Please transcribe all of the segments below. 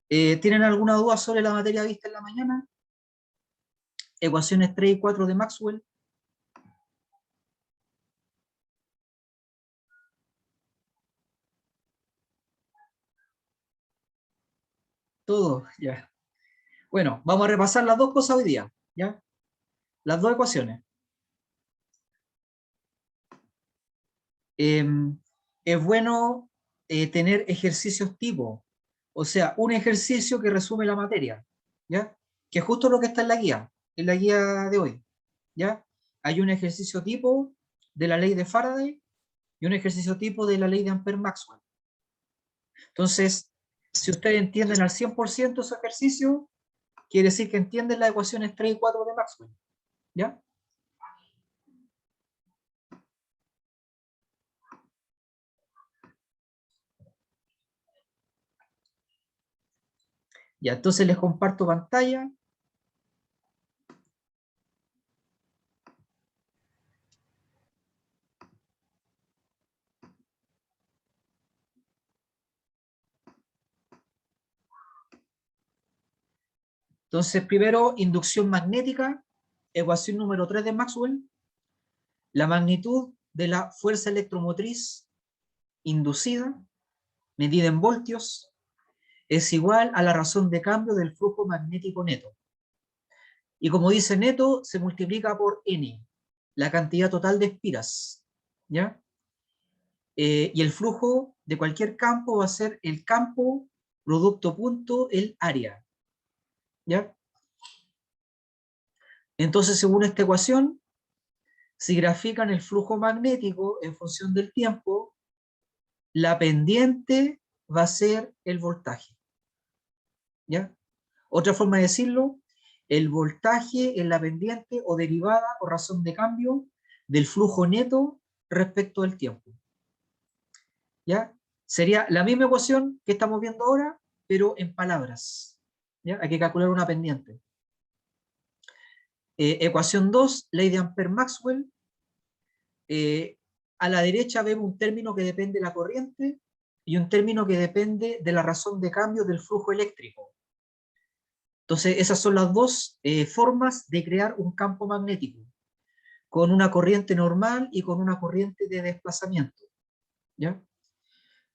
¿Tienen alguna duda sobre la materia vista en la mañana? Ecuaciones 3 y 4 de Maxwell. Todo, ya. Bueno, vamos a repasar las dos cosas hoy día, ¿ya? Las dos ecuaciones. Es bueno tener ejercicios tipo, o sea, un ejercicio que resume la materia, ¿ya? Que es justo lo que está en la guía de hoy, ¿ya? Hay un ejercicio tipo de la ley de Faraday y un ejercicio tipo de la ley de Ampère-Maxwell. Entonces, si ustedes entienden al 100% ese ejercicio, quiere decir que entienden las ecuaciones 3 y 4 de Maxwell, ¿ya? Ya, entonces les comparto pantalla. Entonces, primero, inducción magnética, ecuación número 3 de Maxwell. La magnitud de la fuerza electromotriz inducida, medida en voltios, es igual a la razón de cambio del flujo magnético neto. Y como dice neto, se multiplica por N, la cantidad total de espiras, ¿ya? Y el flujo de cualquier campo va a ser el campo producto punto el área, ¿ya? Entonces, según esta ecuación, si grafican el flujo magnético en función del tiempo, la pendiente va a ser el voltaje, ¿ya? Otra forma de decirlo, el voltaje en la pendiente o derivada o razón de cambio del flujo neto respecto del tiempo, ¿ya? Sería la misma ecuación que estamos viendo ahora, pero en palabras, ¿ya? Hay que calcular una pendiente. Ecuación 2, ley de Ampère-Maxwell. A la derecha vemos un término que depende de la corriente y un término que depende de la razón de cambio del flujo eléctrico. Entonces, esas son las dos formas de crear un campo magnético, con una corriente normal y con una corriente de desplazamiento, ¿ya?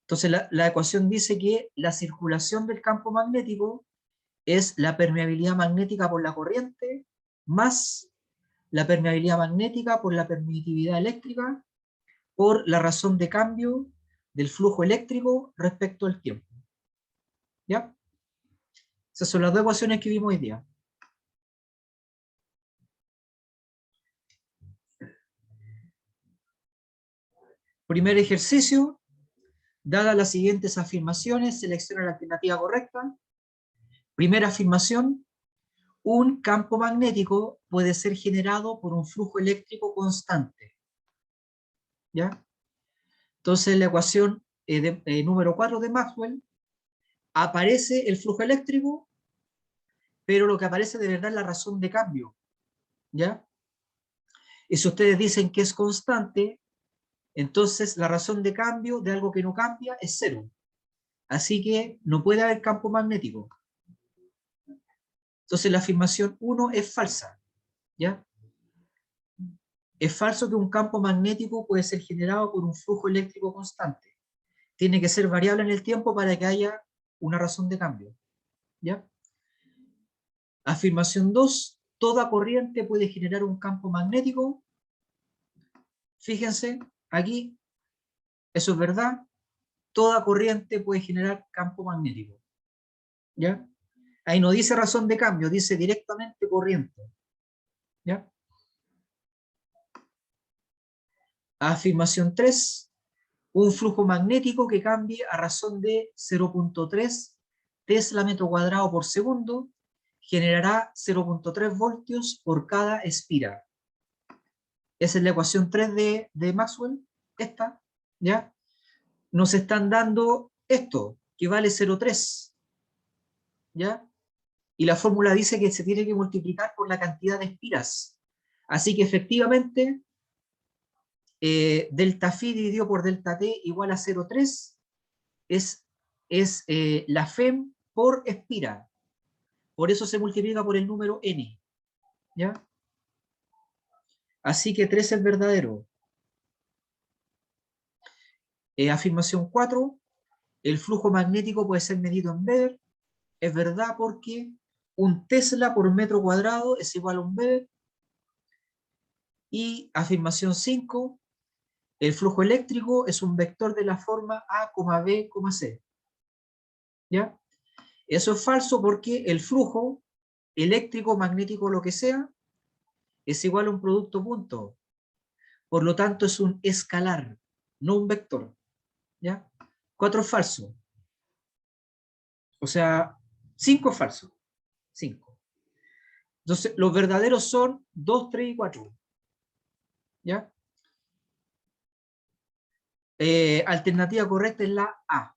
Entonces, la ecuación dice que la circulación del campo magnético es la permeabilidad magnética por la corriente más la permeabilidad magnética por la permitividad eléctrica por la razón de cambio del flujo eléctrico respecto al tiempo, ¿ya? Esas son las dos ecuaciones que vimos hoy día. Primer ejercicio, dadas las siguientes afirmaciones, selecciona la alternativa correcta. Primera afirmación, un campo magnético puede ser generado por un flujo eléctrico constante, ¿ya? Entonces, en la ecuación número 4 de Maxwell, aparece el flujo eléctrico, pero lo que aparece de verdad es la razón de cambio, ¿ya? Y si ustedes dicen que es constante, entonces la razón de cambio de algo que no cambia es cero. Así que no puede haber campo magnético. Entonces la afirmación 1 es falsa, ¿ya? Es falso que un campo magnético puede ser generado por un flujo eléctrico constante. Tiene que ser variable en el tiempo para que haya una razón de cambio, ¿ya? Afirmación 2, toda corriente puede generar un campo magnético. Fíjense, aquí, eso es verdad, toda corriente puede generar campo magnético, ¿ya? Ahí no dice razón de cambio, dice directamente corriente, ¿ya? Afirmación 3, un flujo magnético que cambie a razón de 0.3 Tesla metro cuadrado por segundo generará 0.3 voltios por cada espira. Esa es la ecuación 3 de Maxwell, esta, ¿ya? Nos están dando esto, que vale 0.3, ¿ya? Y la fórmula dice que se tiene que multiplicar por la cantidad de espiras. Así que efectivamente, delta phi dividido por delta t igual a 0.3 es la FEM por espira. Por eso se multiplica por el número n. ¿Ya? Así que 3 es verdadero. Afirmación 4. El flujo magnético puede ser medido en Weber. Es verdad porque un Tesla por metro cuadrado es igual a un Weber. Y afirmación 5. El flujo eléctrico es un vector de la forma A, B, C. ¿Ya? Eso es falso porque el flujo eléctrico, magnético, lo que sea, es igual a un producto punto. Por lo tanto, es un escalar, no un vector. ¿Ya? 4 es falso. O sea, 5 es falso. 5. Entonces, los verdaderos son 2, 3 y 4. ¿Ya? Alternativa correcta es la A.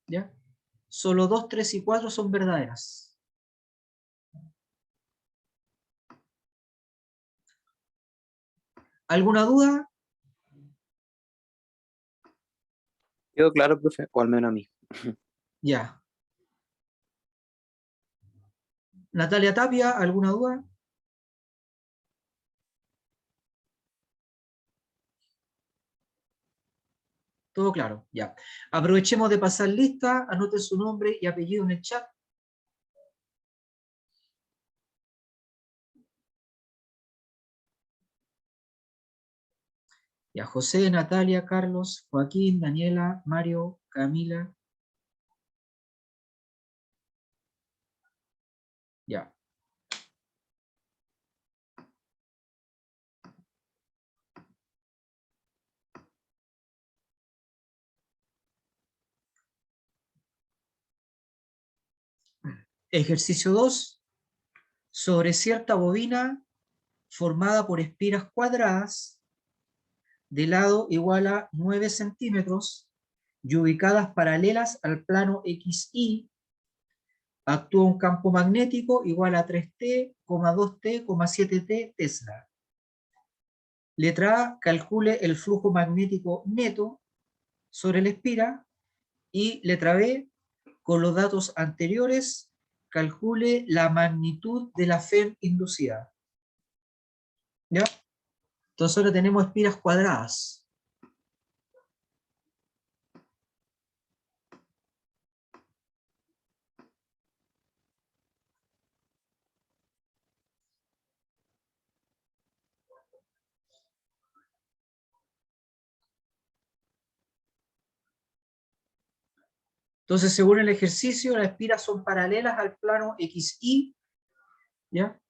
¿Ya? Solo 2, 3 y 4 son verdaderas. ¿Alguna duda? Quedó claro, profe, o al menos a mí. Ya. Natalia Tapia, ¿alguna duda? Todo claro, ya. Aprovechemos de pasar lista, anoten su nombre y apellido en el chat. Ya, José, Natalia, Carlos, Joaquín, Daniela, Mario, Camila. Ya. Ejercicio 2. Sobre cierta bobina formada por espiras cuadradas de lado igual a 9 centímetros y ubicadas paralelas al plano XY, actúa un campo magnético igual a 3T, 2T, 7T Tesla. Letra A, calcule el flujo magnético neto sobre la espira. Y letra B, con los datos anteriores, calcule la magnitud de la FEM inducida. ¿Ya? Entonces ahora tenemos espiras cuadradas. Entonces, según el ejercicio, las espiras son paralelas al plano XY, ¿ya?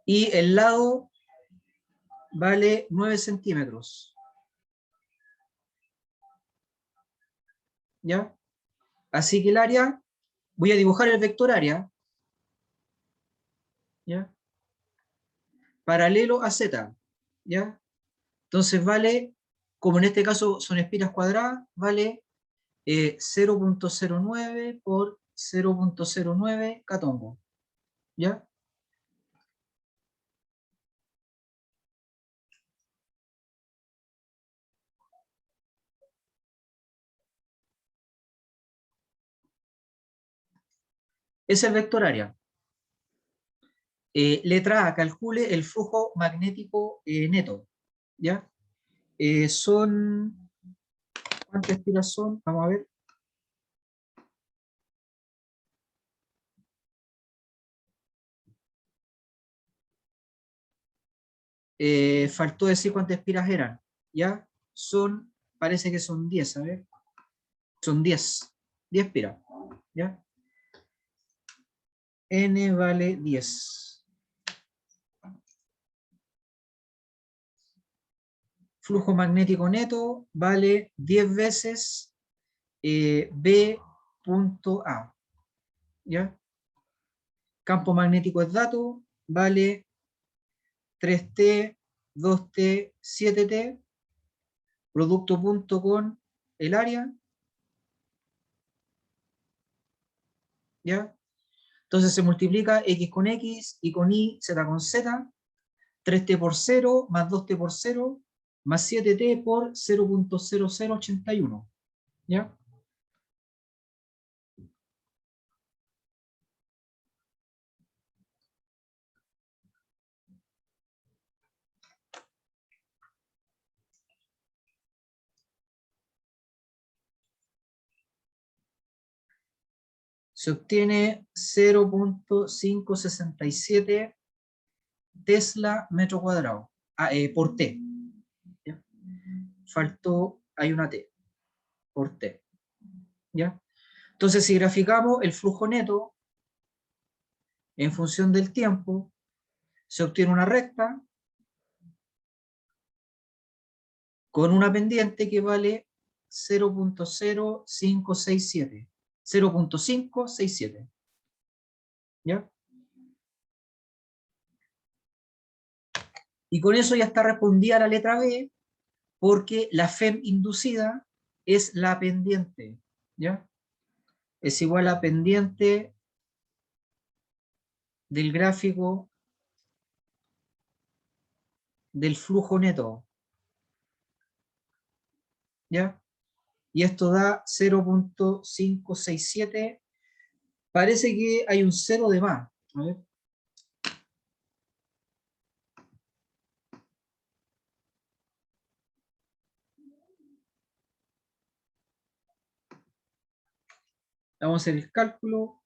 Y el lado vale 9 centímetros. ¿Ya? Así que el área, voy a dibujar el vector área, ¿ya? Paralelo a Z, ¿ya? Entonces vale, como en este caso son espiras cuadradas, vale 0.09 por 0.09 catongo. ¿Ya? Es el vector área. Letra A, calcule el flujo magnético neto. ¿Ya? ¿Cuántas espiras son? Vamos a ver. Faltó decir cuántas espiras eran. ¿Ya? Parece que son 10, a ver. Son 10. 10 espiras. ¿Ya? N vale 10. Flujo magnético neto vale 10 veces B punto A. ¿Ya? Campo magnético es dato, vale 3T, 2T, 7T, producto punto con el área. ¿Ya? Entonces se multiplica x con x, y con y, z con z, 3t por 0, más 2t por 0, más 7t por 0.0081. ¿Ya? Se obtiene 0.567 Tesla metro cuadrado por T. ¿Ya? Faltó, hay una T por T. ¿Ya? Entonces, si graficamos el flujo neto en función del tiempo, se obtiene una recta con una pendiente que vale 0.0567. 0.567. ¿Ya? Y con eso ya está respondida la letra B, porque la FEM inducida es la pendiente. ¿Ya? Es igual a pendiente del gráfico del flujo neto. ¿Ya? Y esto da 0.567. Parece que hay un 0 de más. A ver. Vamos a hacer el cálculo.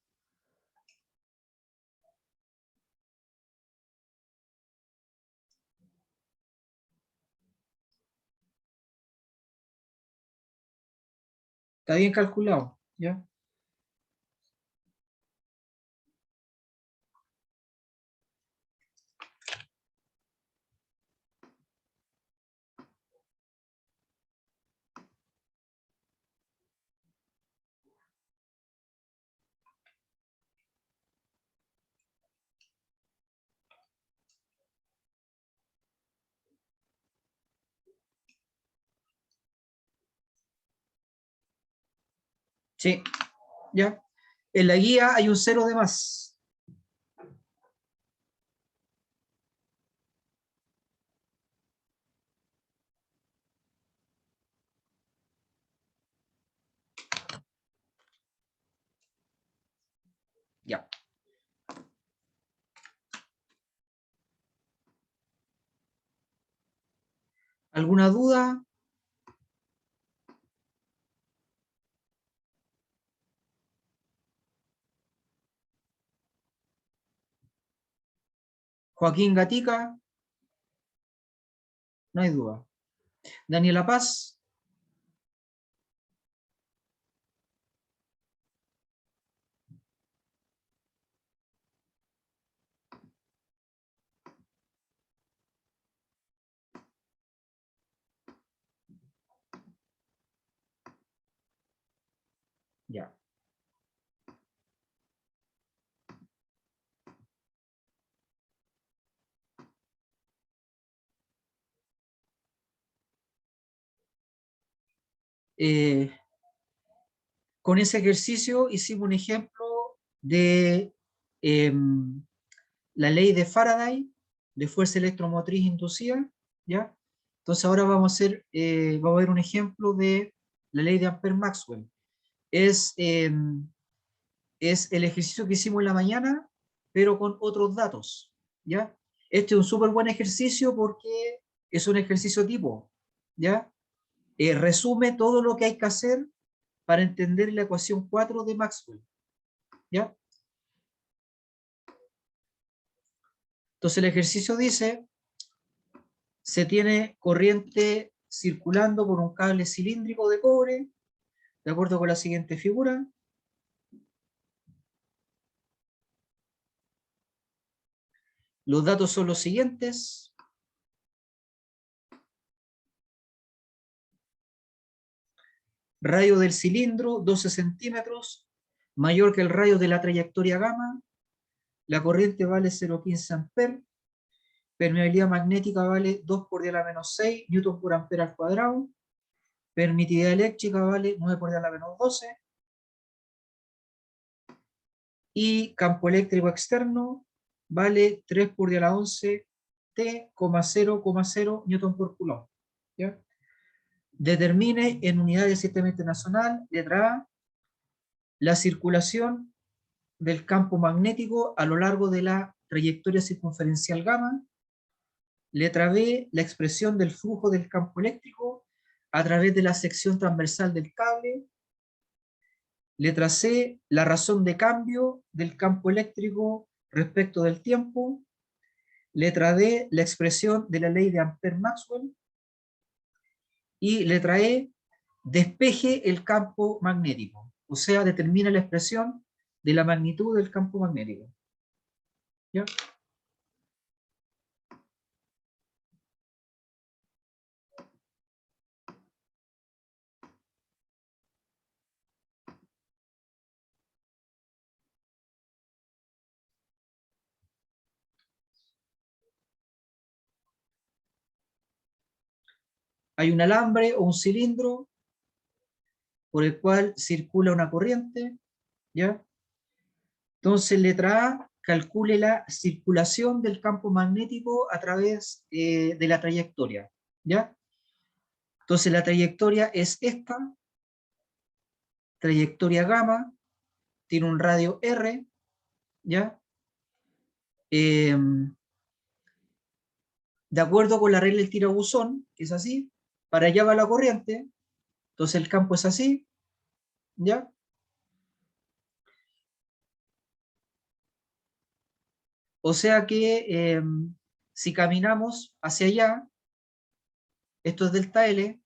Está bien calculado, ¿ya? Sí, ¿ya? En la guía hay un 0 de más. Ya. ¿Alguna duda? Joaquín Gatica, no hay duda. Daniela Paz, ya. Eh, con ese ejercicio hicimos un ejemplo de la ley de Faraday, de fuerza electromotriz inducida, ¿ya? Entonces ahora vamos a hacer, vamos a ver un ejemplo de la ley de Ampère-Maxwell. Es el ejercicio que hicimos en la mañana, pero con otros datos, ¿ya? Este es un súper buen ejercicio porque es un ejercicio tipo, ¿ya? Resume todo lo que hay que hacer para entender la ecuación 4 de Maxwell, ¿ya? Entonces el ejercicio dice, se tiene corriente circulando por un cable cilíndrico de cobre, de acuerdo con la siguiente figura. Los datos son los siguientes. Radio del cilindro, 12 centímetros, mayor que el radio de la trayectoria gamma. La corriente vale 0,15 amperes. Permeabilidad magnética vale 2 por 10 a la menos 6 newton por ampere al cuadrado. Permitividad eléctrica vale 9 por 10 a la menos 12. y campo eléctrico externo vale 3 por 10 a la 11 T,0,0 newton por coulomb. ¿Ya? Determine en unidades del sistema internacional, letra A, la circulación del campo magnético a lo largo de la trayectoria circunferencial gamma. Letra B, la expresión del flujo del campo eléctrico a través de la sección transversal del cable. Letra C, la razón de cambio del campo eléctrico respecto del tiempo. Letra D, la expresión de la ley de Ampère-Maxwell. Y letra E, despeje el campo magnético, o sea, determina la expresión de la magnitud del campo magnético. ¿Ya? Hay un alambre o un cilindro por el cual circula una corriente, ¿ya? Entonces, letra A, calcule la circulación del campo magnético a través de la trayectoria, ¿ya? Entonces, la trayectoria es esta, trayectoria gamma, tiene un radio R, ¿ya? De acuerdo con la regla del tirabuzón, que es así, para allá va la corriente, entonces el campo es así, ¿ya? O sea que si caminamos hacia allá, esto es delta L,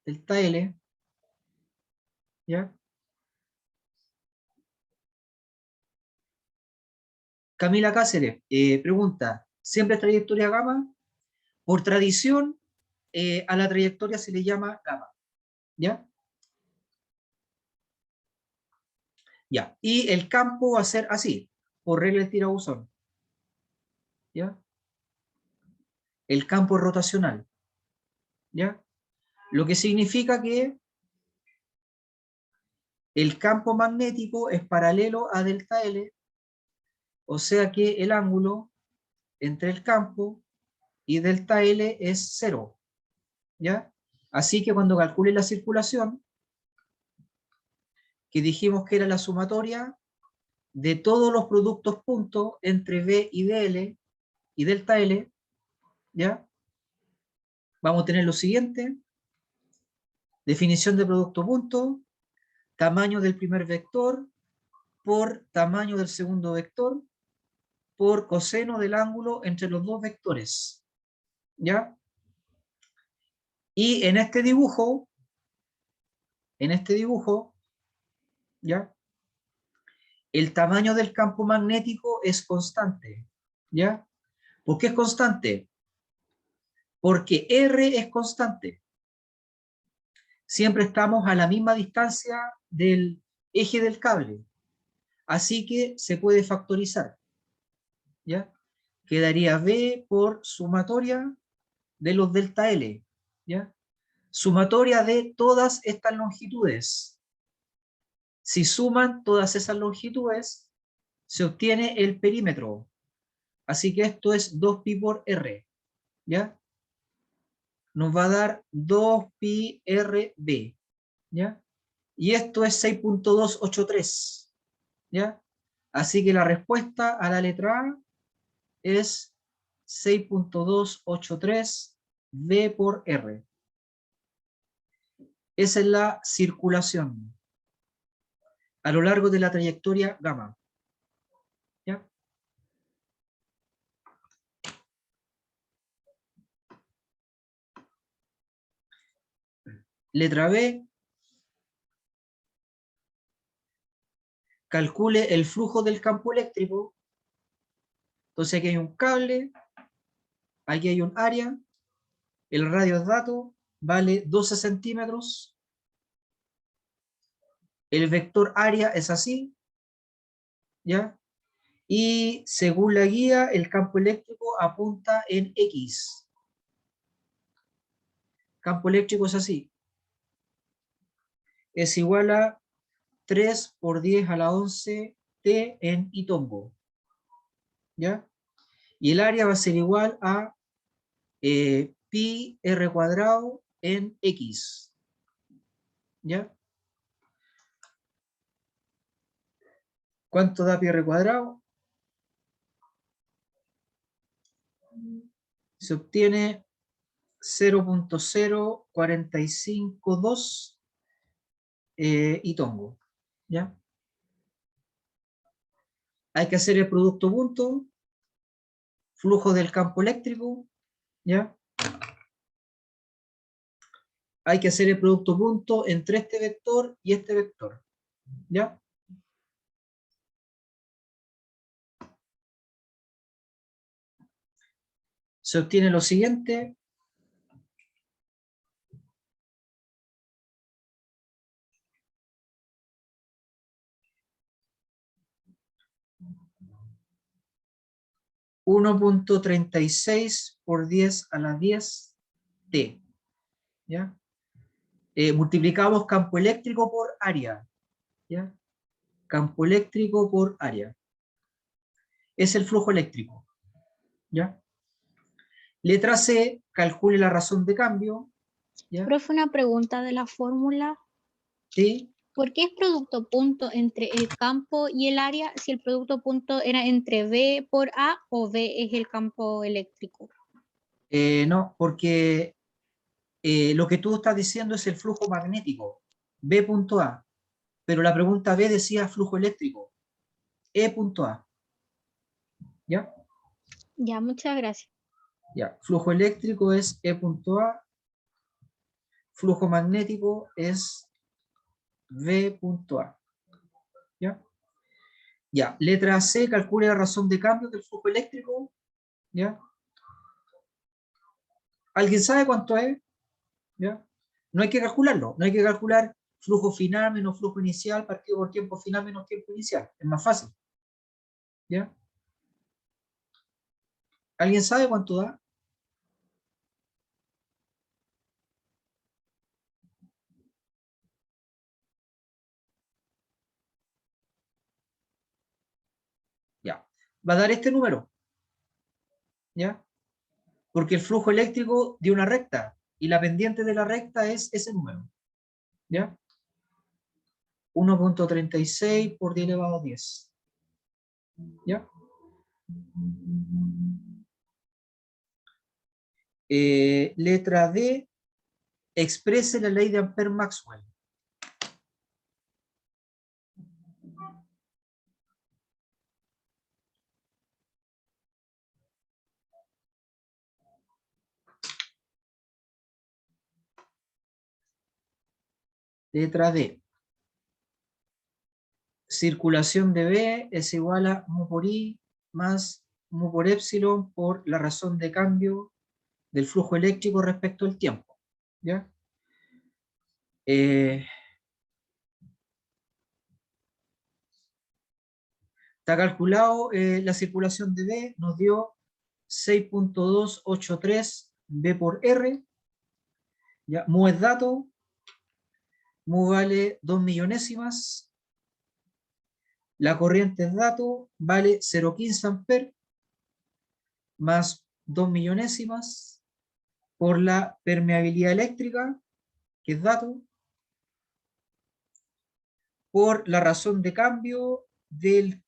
delta L, ¿ya? Camila Cáceres pregunta, ¿siempre es trayectoria gamma? Por tradición, a la trayectoria se le llama gamma, ¿ya? Ya, y el campo va a ser así, por regla del tirabuzón, ¿ya? El campo es rotacional, ¿ya? Lo que significa que el campo magnético es paralelo a delta L, o sea que el ángulo entre el campo y delta L es 0, ¿ya? Así que cuando calcule la circulación, que dijimos que era la sumatoria de todos los productos puntos entre B y DL y delta L, ¿ya? Vamos a tener lo siguiente: definición de producto punto, tamaño del primer vector por tamaño del segundo vector por coseno del ángulo entre los dos vectores, ¿ya? Y en este dibujo, ¿ya? El tamaño del campo magnético es constante, ¿ya? ¿Por qué es constante? Porque R es constante. Siempre estamos a la misma distancia del eje del cable. Así que se puede factorizar, ¿ya? Quedaría B por sumatoria de los delta L, ¿ya? Sumatoria de todas estas longitudes. Si suman todas esas longitudes, se obtiene el perímetro. Así que esto es 2pi por R, ¿ya? Nos va a dar 2pi RB, ¿ya? Y esto es 6.283, ¿ya? Así que la respuesta a la letra A es 6.283 V por R. Esa es la circulación a lo largo de la trayectoria gamma, ¿ya? Letra B, calcule el flujo del campo eléctrico. Entonces aquí hay un cable, aquí hay un área, el radio es dato, vale 12 centímetros, el vector área es así, ¿ya? Y según la guía, el campo eléctrico apunta en X. Campo eléctrico es así. es igual a 3 por 10 a la 11 t en Itongo. ¿Ya? Y el área va a ser igual a pi r cuadrado en x. ¿Ya? ¿Cuánto da pi r cuadrado? Se obtiene 0.0452 Itongo. ¿Ya? Hay que hacer el producto punto, flujo del campo eléctrico, ¿ya? Hay que hacer el producto punto entre este vector y este vector, ¿ya? Se obtiene lo siguiente. (1.36 por 10 a la 10 t). ¿Ya? Multiplicamos campo eléctrico por área. ¿Ya? Campo eléctrico por área. Es el flujo eléctrico. ¿Ya? Letra C, calcule la razón de cambio. ¿Ya? Profe, una pregunta de la fórmula. ¿Sí? ¿Por qué es producto punto entre el campo y el área si el producto punto era entre B por A o B es el campo eléctrico? No, porque lo que tú estás diciendo es el flujo magnético, B.A, pero la pregunta B decía flujo eléctrico, E.A. ¿Ya? Ya, muchas gracias. Ya, flujo eléctrico es E.A, flujo magnético es V.A. ¿Ya? Ya, letra C, calcule la razón de cambio del flujo eléctrico. ¿Ya? ¿Alguien sabe cuánto es? ¿Ya? No hay que calcularlo, no hay que calcular flujo final menos flujo inicial partido por tiempo final menos tiempo inicial. Es más fácil. ¿Ya? ¿Alguien sabe cuánto da? Ya. Va a dar este número. ¿Ya? Porque el flujo eléctrico dio una recta y la pendiente de la recta es ese número. ¿Ya? 1.36 por 10 elevado a 10. ¿Ya? Letra D, exprese la ley de Ampère-Maxwell. Letra D. Circulación de B es igual a mu por I más mu por épsilon por la razón de cambio del flujo eléctrico respecto al tiempo. ¿Ya? Está calculado la circulación de B, nos dio 6.283 B por R. ¿Ya? Mu es dato, mu vale 2 millonésimas. La corriente es dato, vale 0,15 amperes más 2 millonésimas por la permeabilidad eléctrica, que es dato, por la razón de cambio del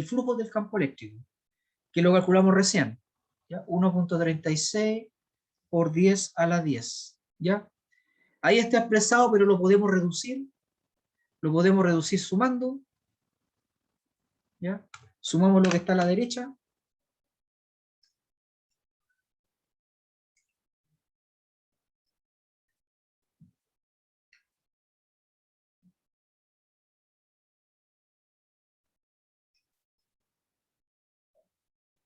flujo del campo eléctrico, que lo calculamos recién. 1.36 por 10 a la 10. ¿Ya? Ahí está expresado, pero lo podemos reducir sumando. ¿Ya? Sumamos lo que está a la derecha.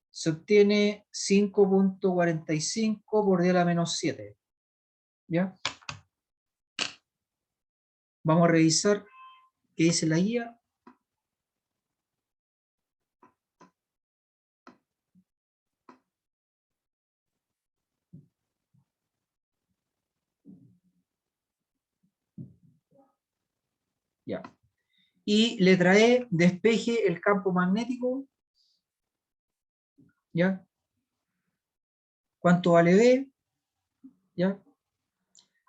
Se obtiene 5.45 por 10 a la menos 7. ¿Ya? Vamos a revisar qué dice la guía. Ya. Y letra E, despeje el campo magnético. ¿Ya? ¿Cuánto vale B? ¿Ya?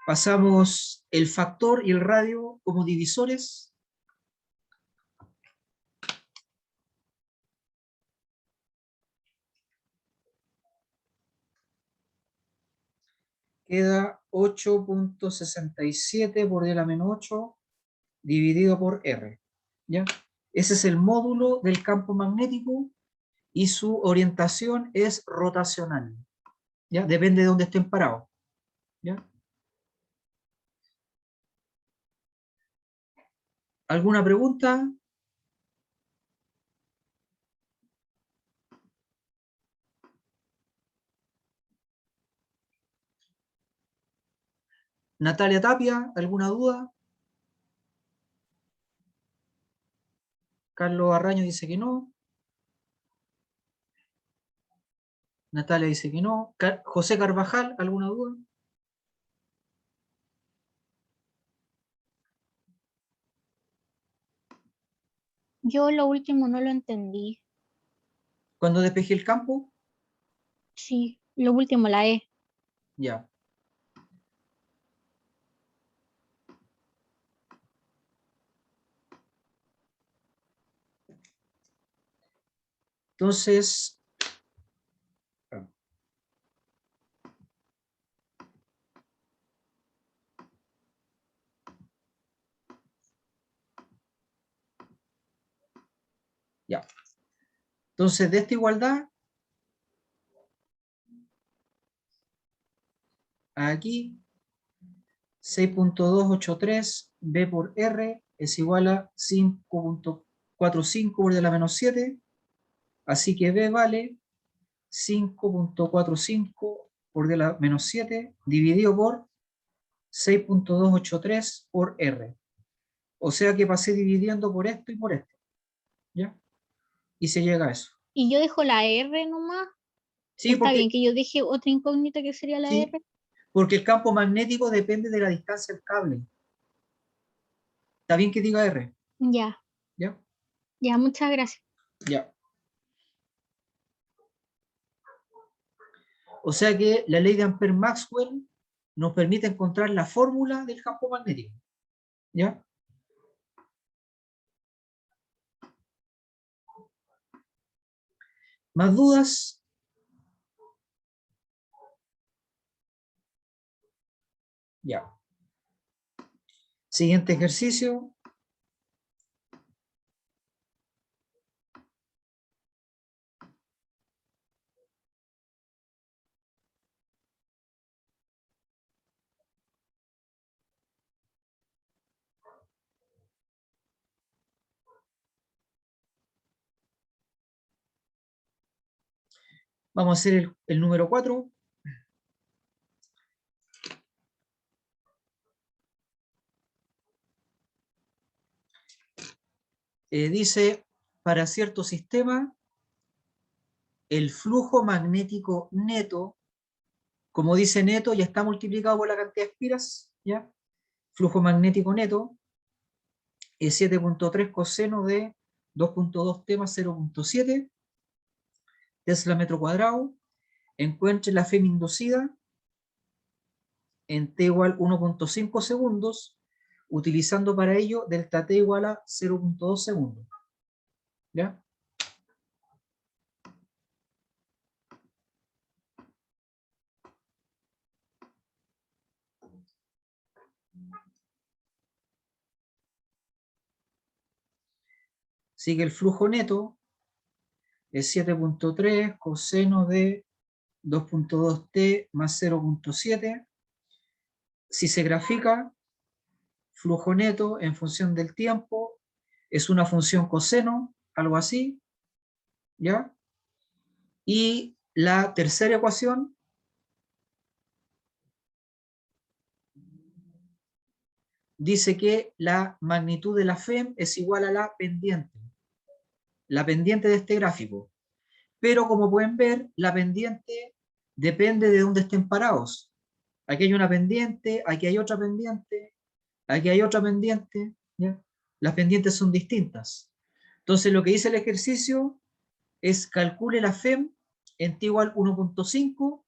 Pasamos el factor y el radio como divisores. Queda 8.67 por D a la menos 8 dividido por R. ¿Ya? Ese es el módulo del campo magnético y su orientación es rotacional. ¿Ya? Depende de dónde estén parados. ¿Ya? ¿Alguna pregunta? Natalia Tapia, ¿alguna duda? Carlos Arraño dice que no. Natalia dice que no. José Carvajal, ¿alguna duda? Yo lo último no lo entendí. Cuando despejé el campo, Sí, lo último, la E. ya. Entonces, ya. Entonces, de esta igualdad, aquí, 6.283 B por R es igual a 5.45 por de la menos 7. Así que B vale 5.45 por de la menos 7 dividido por 6.283 por R. O sea que pasé dividiendo por esto y por esto. ¿Ya? Y se llega a eso. Y yo dejo la R nomás. Sí, Está porque, bien que yo deje otra incógnita que sería la sí, R. porque el campo magnético depende de la distancia del cable. Está bien que diga R. Ya, ¿Ya? ya, muchas gracias. Ya. O sea que la ley de Ampère-Maxwell nos permite encontrar la fórmula del campo magnético. ¿Ya? ¿Más dudas? Ya. Siguiente ejercicio. Vamos a hacer el número 4. Dice, para cierto sistema, el flujo magnético neto, como dice neto, ya está multiplicado por la cantidad de espiras, ¿ya? Flujo magnético neto es 7.3 coseno de 2.2 t más 0.7 Tesla metro cuadrado. Encuentre la FEM inducida en t igual 1.5 segundos, utilizando para ello delta t igual a 0.2 segundos. ¿Ya? Sigue el flujo neto, es 7.3 coseno de 2.2 t más 0.7. Si se grafica, flujo neto en función del tiempo es una función coseno, algo así, ¿ya? Y la tercera ecuación dice que la magnitud de la FEM es igual a la pendiente de este gráfico. Pero como pueden ver, la pendiente depende de dónde estén parados. Aquí hay una pendiente, aquí hay otra pendiente, aquí hay otra pendiente, ¿ya? las pendientes son distintas. Entonces lo que dice el ejercicio es calcule la FEM en t igual 1.5,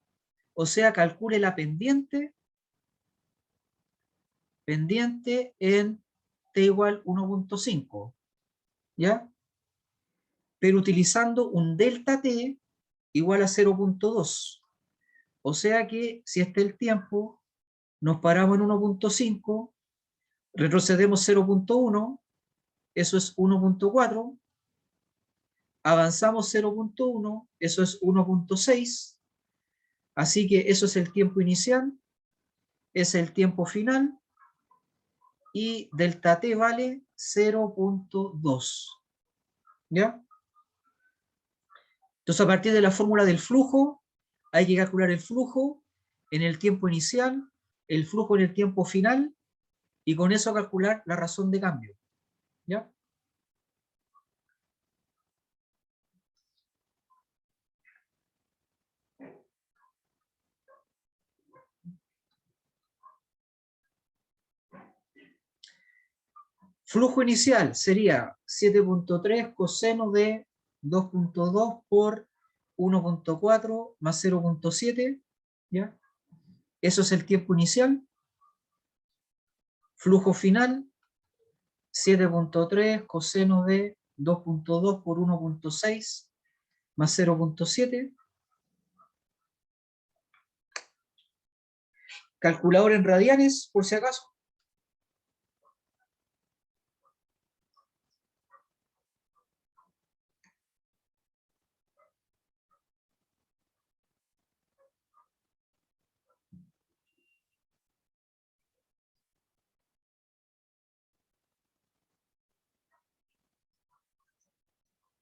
o sea, calcule la pendiente en t igual 1.5, ¿ya? Pero utilizando un delta t igual a 0.2. O sea que si este es el tiempo, nos paramos en 1.5, retrocedemos 0.1, eso es 1.4, avanzamos 0.1, eso es 1.6, así que eso es el tiempo inicial, es el tiempo final, y delta t vale 0.2. ¿Ya? Entonces, a partir de la fórmula del flujo, hay que calcular el flujo en el tiempo inicial, el flujo en el tiempo final, y con eso calcular la razón de cambio. ¿Ya? Flujo inicial sería 7.3 coseno de 2.2 por 1.4 más 0.7, ¿ya? Eso es el tiempo inicial. Flujo final, 7.3 coseno de 2.2 por 1.6 más 0.7. Calculador en radianes, por si acaso.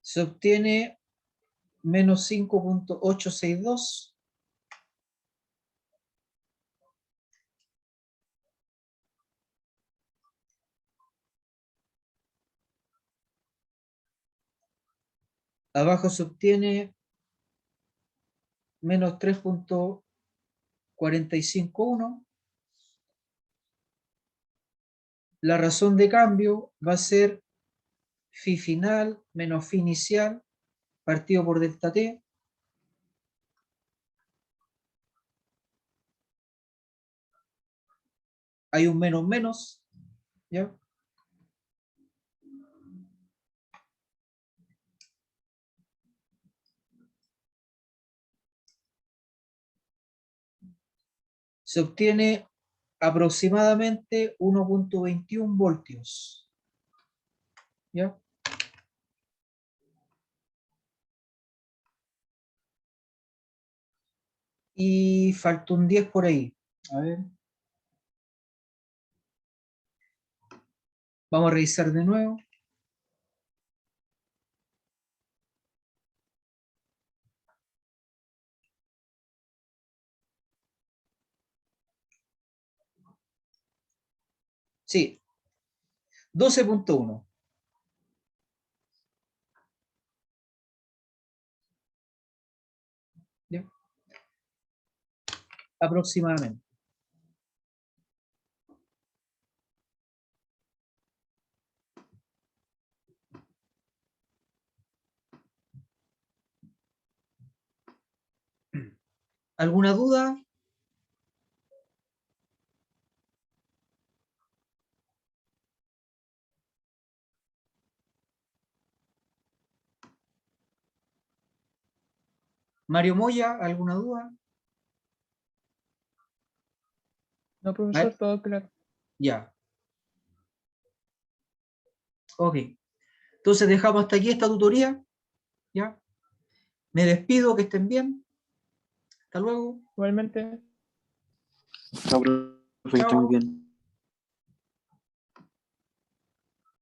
Se obtiene menos 5.862. Abajo se obtiene menos 3.451. La razón de cambio va a ser phi final menos phi inicial partido por delta t. Hay un menos menos, ¿ya? Se obtiene aproximadamente 1.21 voltios. ¿Ya? Y faltó un 10 por ahí. A ver. Vamos a revisar de nuevo. Sí. 12.1. ¿Ya? Aproximadamente. ¿Alguna duda? Mario Moya, ¿alguna duda? No, profesor, todo claro. Ya. Ok. Entonces dejamos hasta aquí esta tutoría. ¿Ya? Me despido, que estén bien. Hasta luego. Igualmente. No, profe, está muy bien.